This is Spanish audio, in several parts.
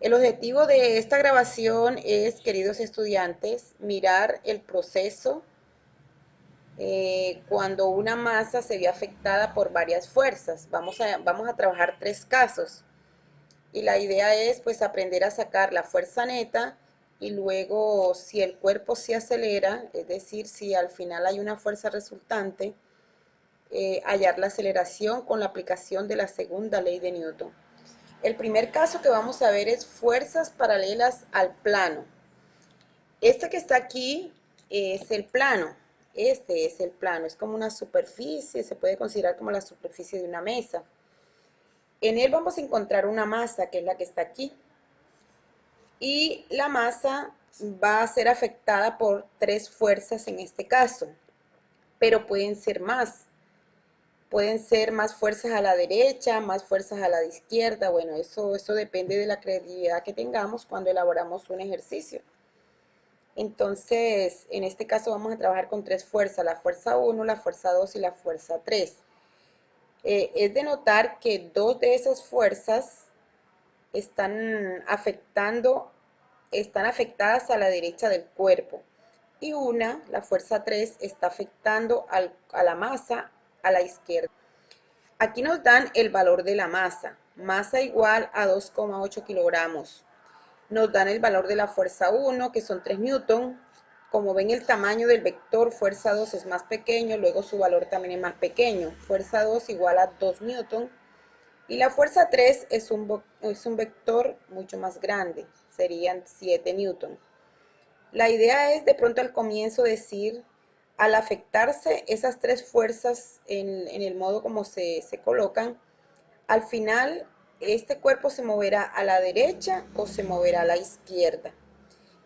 El objetivo de esta grabación es, queridos estudiantes, mirar el proceso cuando una masa se ve afectada por varias fuerzas. Vamos a trabajar tres casos y la idea es pues aprender a sacar la fuerza neta y luego si el cuerpo se acelera, es decir, si al final hay una fuerza resultante, hallar la aceleración con la aplicación de la segunda ley de Newton. El primer caso que vamos a ver es fuerzas paralelas al plano. Este que está aquí es el plano. Este es el plano. Es como una superficie, se puede considerar como la superficie de una mesa. En él vamos a encontrar una masa, que es la que está aquí. Y la masa va a ser afectada por tres fuerzas en este caso, pero pueden ser más. Pueden ser más fuerzas a la derecha, más fuerzas a la izquierda. Bueno, eso depende de la creatividad que tengamos cuando elaboramos un ejercicio. Entonces, en este caso vamos a trabajar con tres fuerzas, la fuerza 1, la fuerza 2 y la fuerza 3. Es de notar que dos de esas fuerzas están afectadas a la derecha del cuerpo y una, la fuerza 3, está afectando a la masa a la izquierda. Aquí nos dan el valor de la masa igual a 2,8 kilogramos. Nos dan el valor de la fuerza 1, que son 3 newton. Como ven, el tamaño del vector fuerza 2 es más pequeño, luego su valor también es más pequeño. Fuerza 2 igual a 2 newton. Y la fuerza 3 es un vector mucho más grande, serían 7 newton. La idea es de pronto al comienzo decir, al afectarse esas tres fuerzas en el modo como se colocan, al final este cuerpo se moverá a la derecha o se moverá a la izquierda.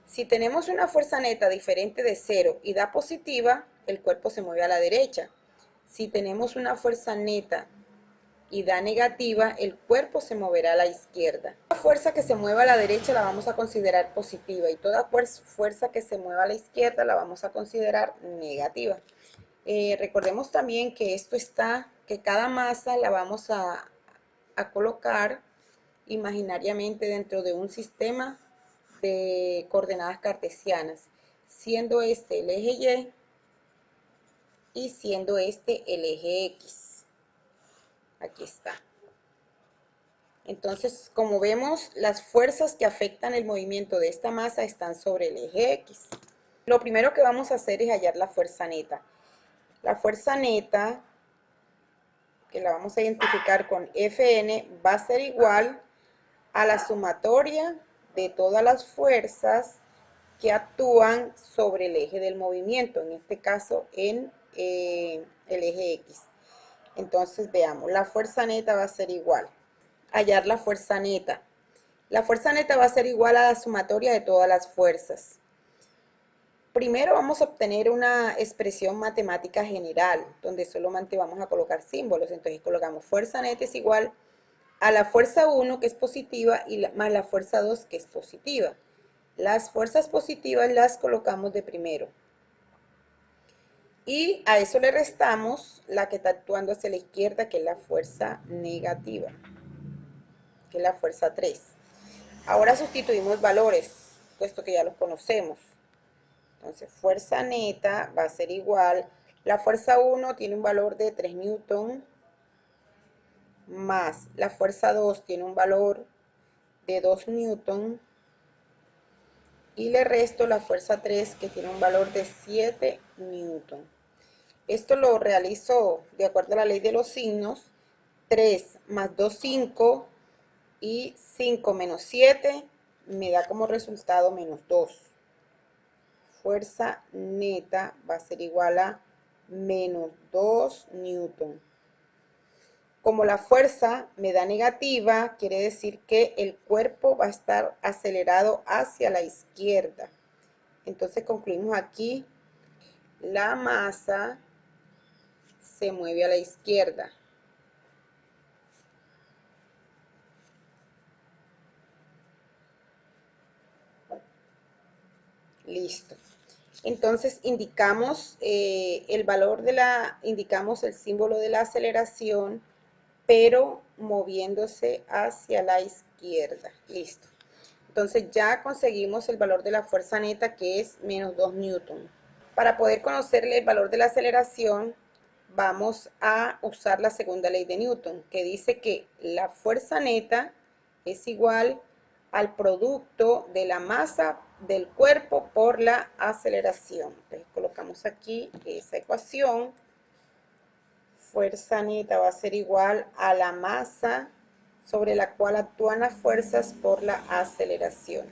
Si tenemos una fuerza neta diferente de cero y da positiva, el cuerpo se mueve a la derecha. Si tenemos una fuerza neta y da negativa, el cuerpo se moverá a la izquierda. Toda fuerza que se mueva a la derecha la vamos a considerar positiva y toda fuerza que se mueva a la izquierda la vamos a considerar negativa. Recordemos también que que cada masa la vamos a colocar imaginariamente dentro de un sistema de coordenadas cartesianas, siendo este el eje Y y siendo este el eje X. Aquí está. Entonces, como vemos, las fuerzas que afectan el movimiento de esta masa están sobre el eje X. Lo primero que vamos a hacer es hallar la fuerza neta. La fuerza neta, que la vamos a identificar con Fn, va a ser igual a la sumatoria de todas las fuerzas que actúan sobre el eje del movimiento, en este caso en el eje X. Entonces veamos, la fuerza neta va a ser igual. Hallar la fuerza neta. La fuerza neta va a ser igual a la sumatoria de todas las fuerzas. Primero vamos a obtener una expresión matemática general, donde solamente vamos a colocar símbolos. Entonces colocamos fuerza neta es igual a la fuerza 1 que es positiva y más la fuerza 2 que es positiva. Las fuerzas positivas las colocamos de primero. Y a eso le restamos la que está actuando hacia la izquierda, que es la fuerza negativa, que es la fuerza 3. Ahora sustituimos valores, puesto que ya los conocemos. Entonces, fuerza neta va a ser igual. La fuerza 1 tiene un valor de 3 newton, más la fuerza 2 tiene un valor de 2 newton, y le resto la fuerza 3 que tiene un valor de 7 newton. Esto lo realizo de acuerdo a la ley de los signos. 3 más 2, 5, y 5 menos 7 me da como resultado menos 2. Fuerza neta va a ser igual a menos 2 newton. Como la fuerza me da negativa, quiere decir que el cuerpo va a estar acelerado hacia la izquierda. Entonces concluimos aquí, la masa se mueve a la izquierda. Listo. Entonces indicamos indicamos el símbolo de la aceleración, pero moviéndose hacia la izquierda. Listo. Entonces ya conseguimos el valor de la fuerza neta, que es menos 2 newton. Para poder conocer el valor de la aceleración, vamos a usar la segunda ley de Newton, que dice que la fuerza neta es igual al producto de la masa del cuerpo por la aceleración. Entonces colocamos aquí esa ecuación. Fuerza neta va a ser igual a la masa sobre la cual actúan las fuerzas por la aceleración.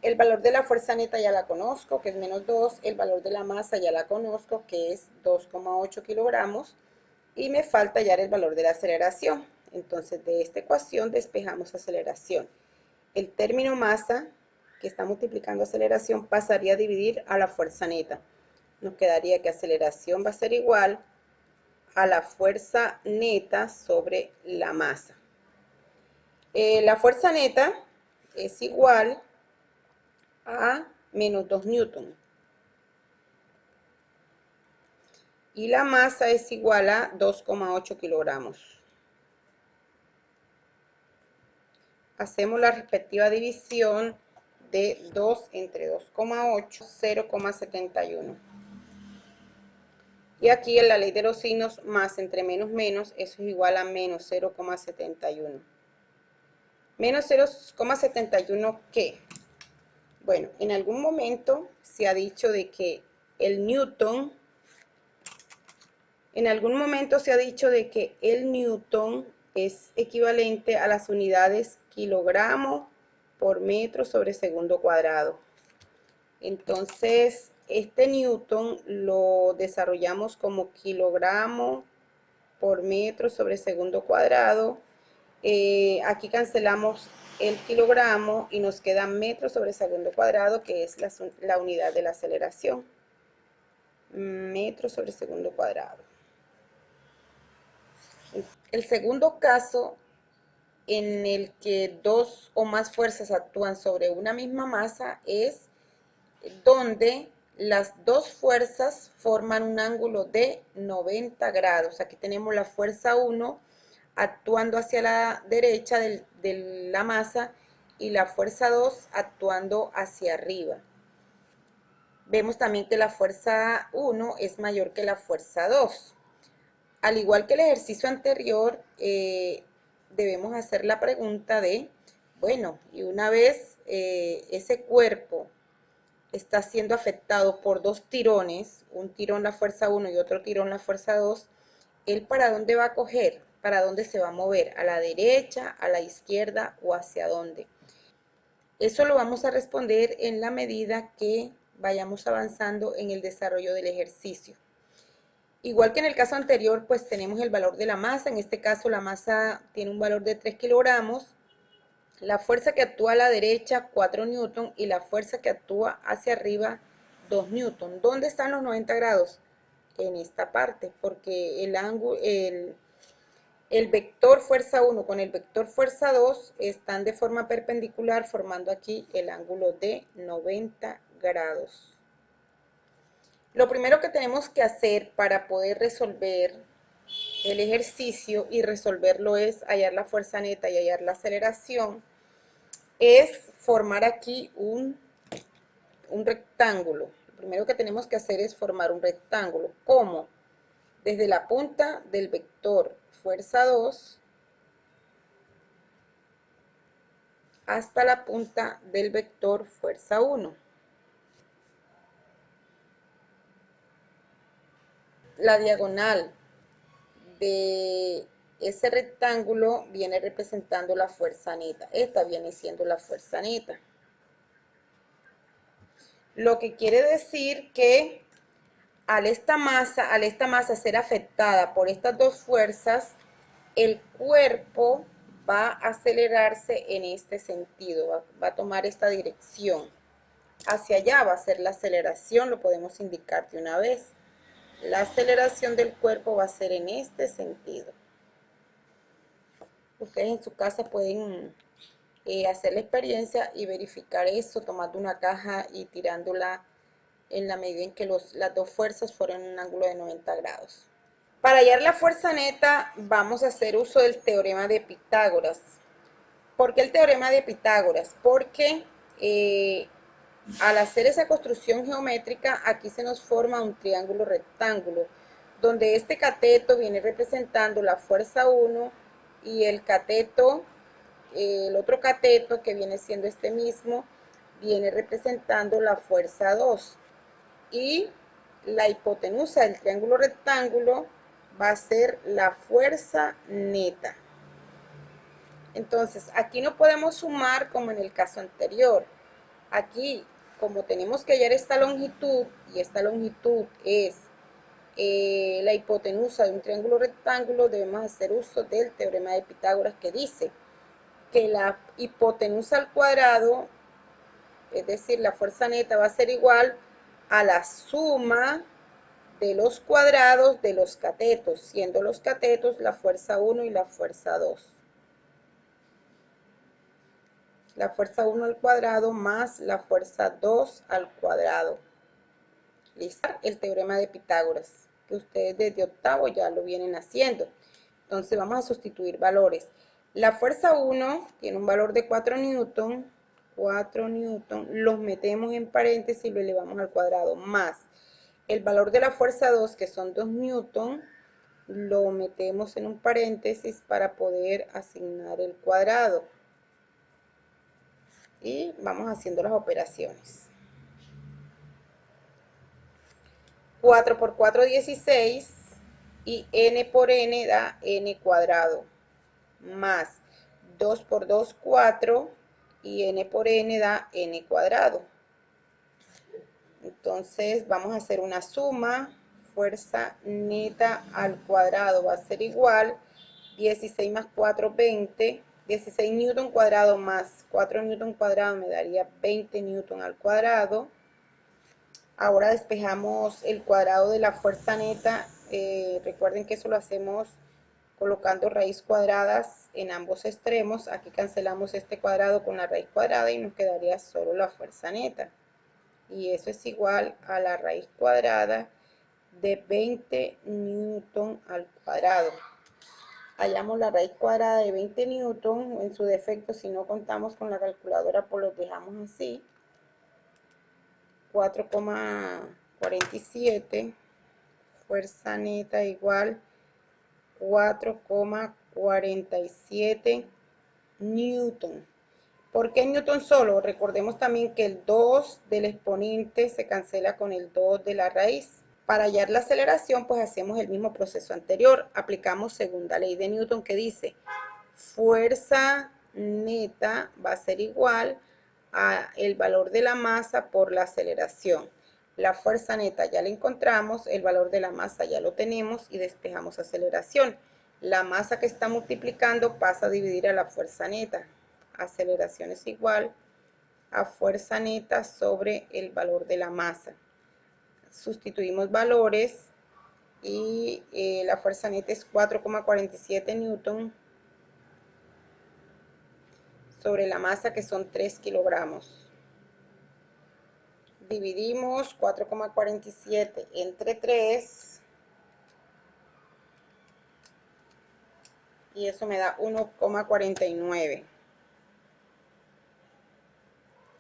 El valor de la fuerza neta ya la conozco, que es menos 2. El valor de la masa ya la conozco, que es 2,8 kilogramos. Y me falta hallar el valor de la aceleración. Entonces, de esta ecuación despejamos aceleración. El término masa, que está multiplicando aceleración, pasaría a dividir a la fuerza neta. Nos quedaría que aceleración va a ser igual a la fuerza neta sobre la masa. La fuerza neta es igual a menos 2 newton. Y la masa es igual a 2,8 kilogramos. Hacemos la respectiva división de 2 entre 2,8, 0,71. Y aquí en la ley de los signos, más entre menos menos, eso es igual a menos 0,71. Menos 0,71, ¿qué? Bueno, en algún momento se ha dicho de que el newton, es equivalente a las unidades kilogramo por metro sobre segundo cuadrado. Entonces, este newton lo desarrollamos como kilogramo por metro sobre segundo cuadrado. Aquí cancelamos el kilogramo y nos queda metro sobre segundo cuadrado, que es la unidad de la aceleración. Metro sobre segundo cuadrado. El segundo caso en el que dos o más fuerzas actúan sobre una misma masa es donde las dos fuerzas forman un ángulo de 90 grados. Aquí tenemos la fuerza 1 actuando hacia la derecha de la masa y la fuerza 2 actuando hacia arriba. Vemos también que la fuerza 1 es mayor que la fuerza 2. Al igual que el ejercicio anterior, debemos hacer la pregunta de, bueno, y una vez ese cuerpo está siendo afectado por dos tirones, un tirón la fuerza 1 y otro tirón la fuerza 2, ¿él para dónde va a coger? ¿Para dónde se va a mover? ¿A la derecha, a la izquierda o hacia dónde? Eso lo vamos a responder en la medida que vayamos avanzando en el desarrollo del ejercicio. Igual que en el caso anterior, pues tenemos el valor de la masa. En este caso la masa tiene un valor de 3 kilogramos. La fuerza que actúa a la derecha, 4 newton, y la fuerza que actúa hacia arriba, 2 newton. ¿Dónde están los 90 grados? En esta parte, porque el vector fuerza 1 con el vector fuerza 2 están de forma perpendicular, formando aquí el ángulo de 90 grados. Lo primero que tenemos que hacer para poder resolver el ejercicio y resolverlo es hallar la fuerza neta y hallar la aceleración, es formar aquí un rectángulo. Lo primero que tenemos que hacer es formar un rectángulo. ¿Cómo? Desde la punta del vector fuerza 2 hasta la punta del vector fuerza 1. La diagonal de ese rectángulo viene representando la fuerza neta. Esta viene siendo la fuerza neta. Lo que quiere decir que al esta masa ser afectada por estas dos fuerzas, el cuerpo va a acelerarse en este sentido, va a tomar esta dirección. Hacia allá va a ser la aceleración, lo podemos indicar de una vez. La aceleración del cuerpo va a ser en este sentido. Ustedes en su casa pueden hacer la experiencia y verificar eso tomando una caja y tirándola en la medida en que las dos fuerzas fueron en un ángulo de 90 grados. Para hallar la fuerza neta vamos a hacer uso del teorema de Pitágoras. ¿Por qué el teorema de Pitágoras? Porque al hacer esa construcción geométrica, aquí se nos forma un triángulo rectángulo, donde este cateto viene representando la fuerza 1 y el cateto, el otro cateto que viene siendo este mismo, viene representando la fuerza 2. Y la hipotenusa del triángulo rectángulo va a ser la fuerza neta. Entonces, aquí no podemos sumar como en el caso anterior. Aquí, como tenemos que hallar esta longitud, y esta longitud es la hipotenusa de un triángulo rectángulo, debemos hacer uso del teorema de Pitágoras, que dice que la hipotenusa al cuadrado, es decir, la fuerza neta, va a ser igual a la suma de los cuadrados de los catetos, siendo los catetos la fuerza 1 y la fuerza 2. La fuerza 1 al cuadrado más la fuerza 2 al cuadrado. ¿Listo? El teorema de Pitágoras, que ustedes desde octavo ya lo vienen haciendo. Entonces vamos a sustituir valores. La fuerza 1 tiene un valor de 4 newton, los metemos en paréntesis y lo elevamos al cuadrado, más el valor de la fuerza 2, que son 2 newton, lo metemos en un paréntesis para poder asignar el cuadrado. Y vamos haciendo las operaciones. 4 por 4, 16, y n por n da n cuadrado, más 2 por 2, 4, y n por n da n cuadrado. Entonces vamos a hacer una suma. Fuerza neta al cuadrado va a ser igual 16 más 4, 20. 16 newton cuadrado más 4 newton cuadrado me daría 20 newton al cuadrado. Ahora despejamos el cuadrado de la fuerza neta. Recuerden que eso lo hacemos colocando raíz cuadradas en ambos extremos. Aquí cancelamos este cuadrado con la raíz cuadrada y nos quedaría solo la fuerza neta. Y eso es igual a la raíz cuadrada de 20 newton al cuadrado. Hallamos la raíz cuadrada de 20 newton, en su defecto si no contamos con la calculadora pues los dejamos así. 4,47, fuerza neta igual 4,47 newton. ¿Por qué newton solo? Recordemos también que el 2 del exponente se cancela con el 2 de la raíz. Para hallar la aceleración, pues hacemos el mismo proceso anterior. Aplicamos segunda ley de Newton, que dice fuerza neta va a ser igual a el valor de la masa por la aceleración. La fuerza neta ya la encontramos, el valor de la masa ya lo tenemos y despejamos aceleración. La masa que está multiplicando pasa a dividir a la fuerza neta. Aceleración es igual a fuerza neta sobre el valor de la masa. Sustituimos valores y la fuerza neta es 4,47 newton sobre la masa, que son 3 kilogramos. Dividimos 4,47 entre 3 y eso me da 1,49.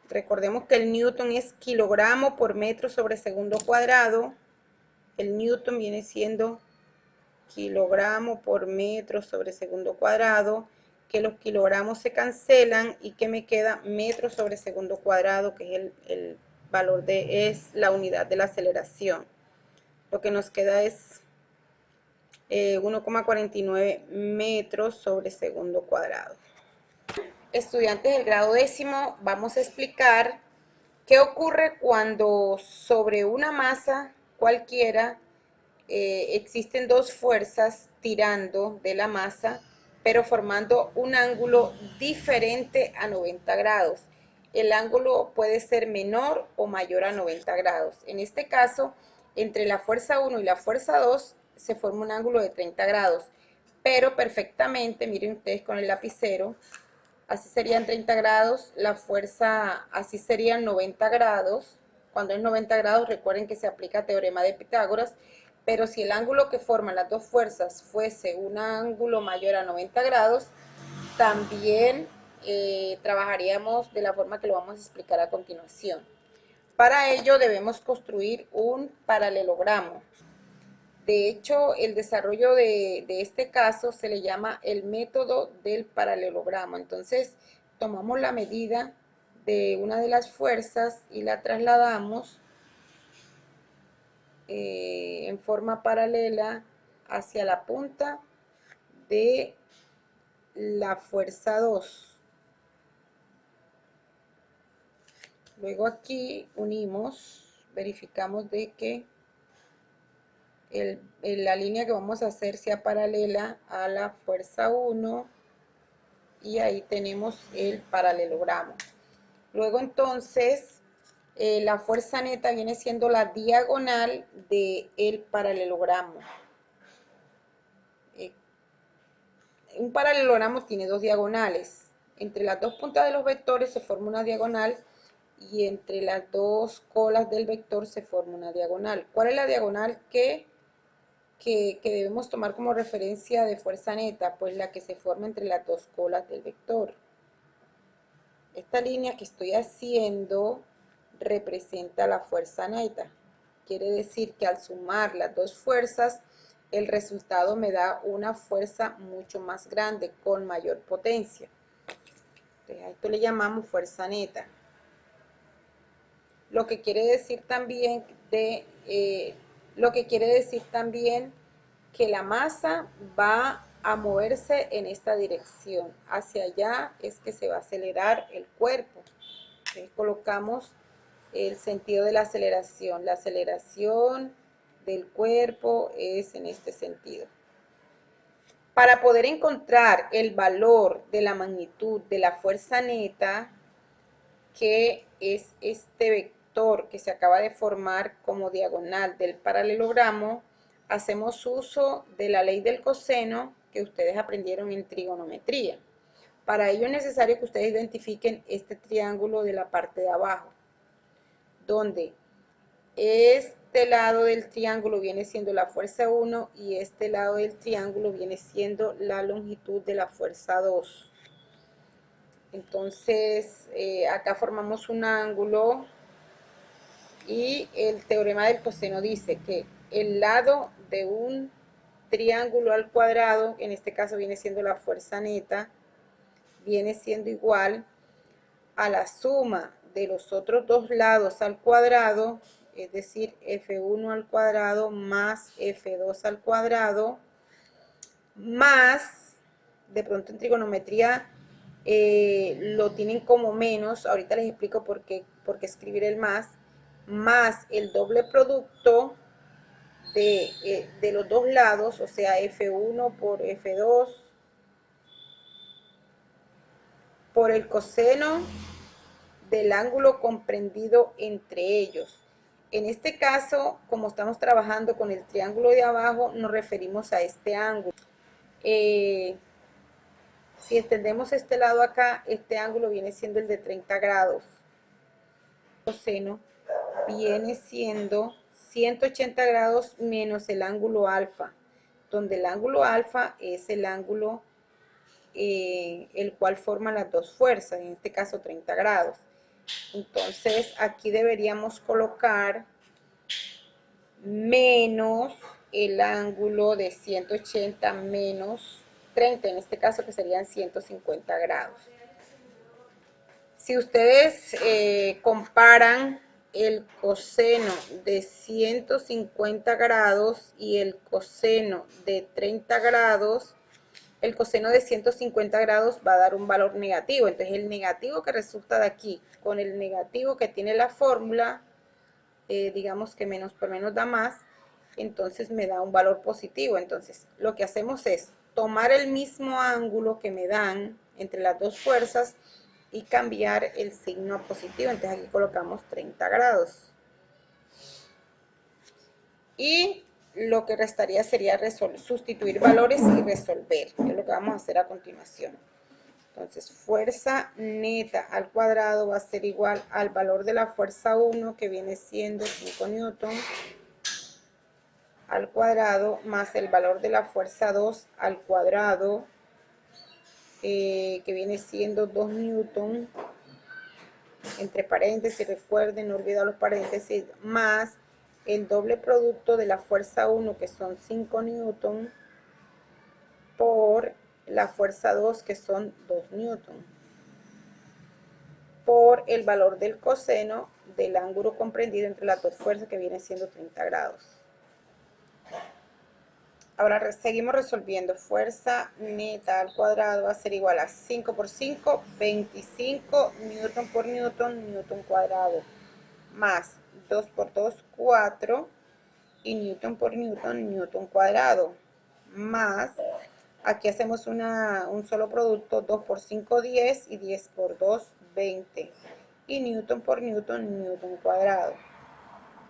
Recordemos que el newton es kilogramo por metro sobre segundo cuadrado. El newton viene siendo kilogramo por metro sobre segundo cuadrado, que los kilogramos se cancelan y que me queda metro sobre segundo cuadrado, que es el valor es la unidad de la aceleración. Lo que nos queda es 1,49 metros sobre segundo cuadrado. Estudiantes del grado décimo, vamos a explicar qué ocurre cuando sobre una masa cualquiera existen dos fuerzas tirando de la masa, pero formando un ángulo diferente a 90 grados. El ángulo puede ser menor o mayor a 90 grados. En este caso, entre la fuerza 1 y la fuerza 2 se forma un ángulo de 30 grados, pero perfectamente, miren ustedes con el lapicero, así serían 30 grados, la fuerza así serían 90 grados. Cuando es 90 grados, recuerden que se aplica teorema de Pitágoras, pero si el ángulo que forman las dos fuerzas fuese un ángulo mayor a 90 grados, también trabajaríamos de la forma que lo vamos a explicar a continuación. Para ello debemos construir un paralelogramo. De hecho, el desarrollo de este caso se le llama el método del paralelogramo. Entonces, tomamos la medida de una de las fuerzas y la trasladamos en forma paralela hacia la punta de la fuerza 2. Luego aquí unimos, verificamos de que la línea que vamos a hacer sea paralela a la fuerza 1 y ahí tenemos el paralelogramo. Luego entonces la fuerza neta viene siendo la diagonal del paralelogramo. Un paralelogramo tiene dos diagonales. Entre las dos puntas de los vectores se forma una diagonal y entre las dos colas del vector se forma una diagonal. ¿Cuál es la diagonal que debemos tomar como referencia de fuerza neta? Pues la que se forma entre las dos colas del vector. Esta línea que estoy haciendo representa la fuerza neta. Quiere decir que al sumar las dos fuerzas, el resultado me da una fuerza mucho más grande, con mayor potencia. Entonces, a esto le llamamos fuerza neta. Lo que quiere decir también que la masa va a moverse en esta dirección. Hacia allá es que se va a acelerar el cuerpo. Entonces, colocamos el sentido de la aceleración. La aceleración del cuerpo es en este sentido. Para poder encontrar el valor de la magnitud de la fuerza neta, que es este vector que se acaba de formar como diagonal del paralelogramo, hacemos uso de la ley del coseno que ustedes aprendieron en trigonometría. Para ello es necesario que ustedes identifiquen este triángulo de la parte de abajo, donde este lado del triángulo viene siendo la fuerza 1 y este lado del triángulo viene siendo la longitud de la fuerza 2. Entonces, acá formamos un ángulo y el teorema del coseno dice que el lado de un triángulo al cuadrado, en este caso viene siendo la fuerza neta, viene siendo igual a la suma de los otros dos lados al cuadrado, es decir, F1 al cuadrado más F2 al cuadrado, más, de pronto en trigonometría lo tienen como menos, ahorita les explico por qué escribir el más el doble producto de los dos lados, o sea, F1 por F2 por el coseno del ángulo comprendido entre ellos. En este caso, como estamos trabajando con el triángulo de abajo, nos referimos a este ángulo. Si extendemos este lado acá, este ángulo viene siendo el de 30 grados. El coseno viene siendo 180 grados menos el ángulo alfa, donde el ángulo alfa es el ángulo el cual forma las dos fuerzas, en este caso 30 grados. Entonces aquí deberíamos colocar menos el ángulo de 180 menos 30, en este caso que serían 150 grados. Si ustedes comparan el coseno de 150 grados y el coseno de 30 grados, el coseno de 150 grados va a dar un valor negativo. Entonces el negativo que resulta de aquí con el negativo que tiene la fórmula, digamos que menos por menos da más, entonces me da un valor positivo. Entonces lo que hacemos es tomar el mismo ángulo que me dan entre las dos fuerzas y cambiar el signo a positivo. Entonces aquí colocamos 30 grados. Y lo que restaría sería sustituir valores y resolver, que es lo que vamos a hacer a continuación. Entonces, fuerza neta al cuadrado va a ser igual al valor de la fuerza 1, que viene siendo 5 newton, al cuadrado, más el valor de la fuerza 2 al cuadrado, que viene siendo 2 newton, entre paréntesis, recuerden, no olvidar los paréntesis, más el doble producto de la fuerza 1, que son 5 newton, por la fuerza 2, que son 2 newton, por el valor del coseno del ángulo comprendido entre las dos fuerzas, que viene siendo 30 grados. Ahora seguimos resolviendo. Fuerza neta al cuadrado va a ser igual a 5 por 5, 25 newton por newton, newton cuadrado, más 2 por 2, 4, y newton por newton, newton cuadrado, más, aquí hacemos un solo producto, 2 por 5, 10, y 10 por 2, 20, y newton por newton, newton cuadrado.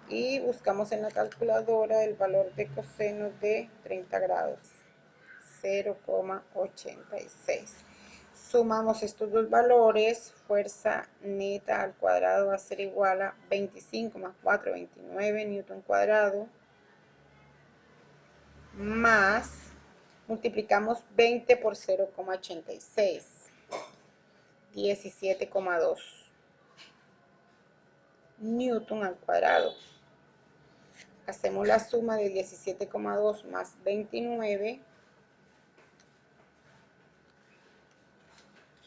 Y buscamos en la calculadora el valor de coseno de 30 grados, 0,86. Sumamos estos dos valores, fuerza neta al cuadrado va a ser igual a 25 más 4, 29 newton cuadrado, más, multiplicamos 20 por 0,86, 17,2 newton al cuadrado. Hacemos la suma de 17,2 más 29,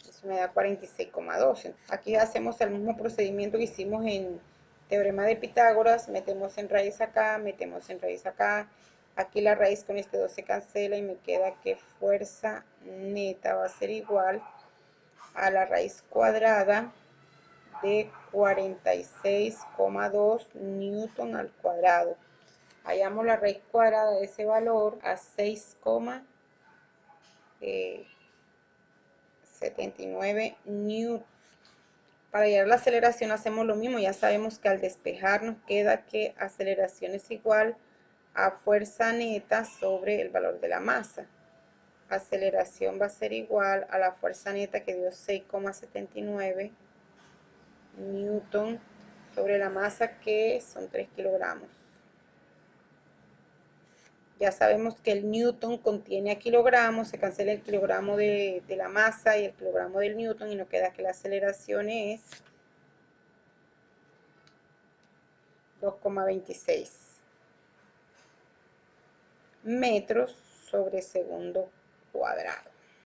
eso me da 46,2. Aquí hacemos el mismo procedimiento que hicimos en teorema de Pitágoras, metemos en raíz acá, metemos en raíz acá. Aquí la raíz con este 2 se cancela y me queda que fuerza neta va a ser igual a la raíz cuadrada de 46,2 newton al cuadrado. Hallamos la raíz cuadrada de ese valor a 6,79 newton. Para hallar la aceleración hacemos lo mismo. Ya sabemos que al despejar nos queda que aceleración es igual a fuerza neta sobre el valor de la masa. Aceleración va a ser igual a la fuerza neta, que dio 6,79 newton sobre la masa, que son 3 kilogramos. Ya sabemos que el newton contiene a kilogramos, se cancela el kilogramo de la masa y el kilogramo del newton, y nos queda que la aceleración es 2,26 metros sobre segundo cuadrado.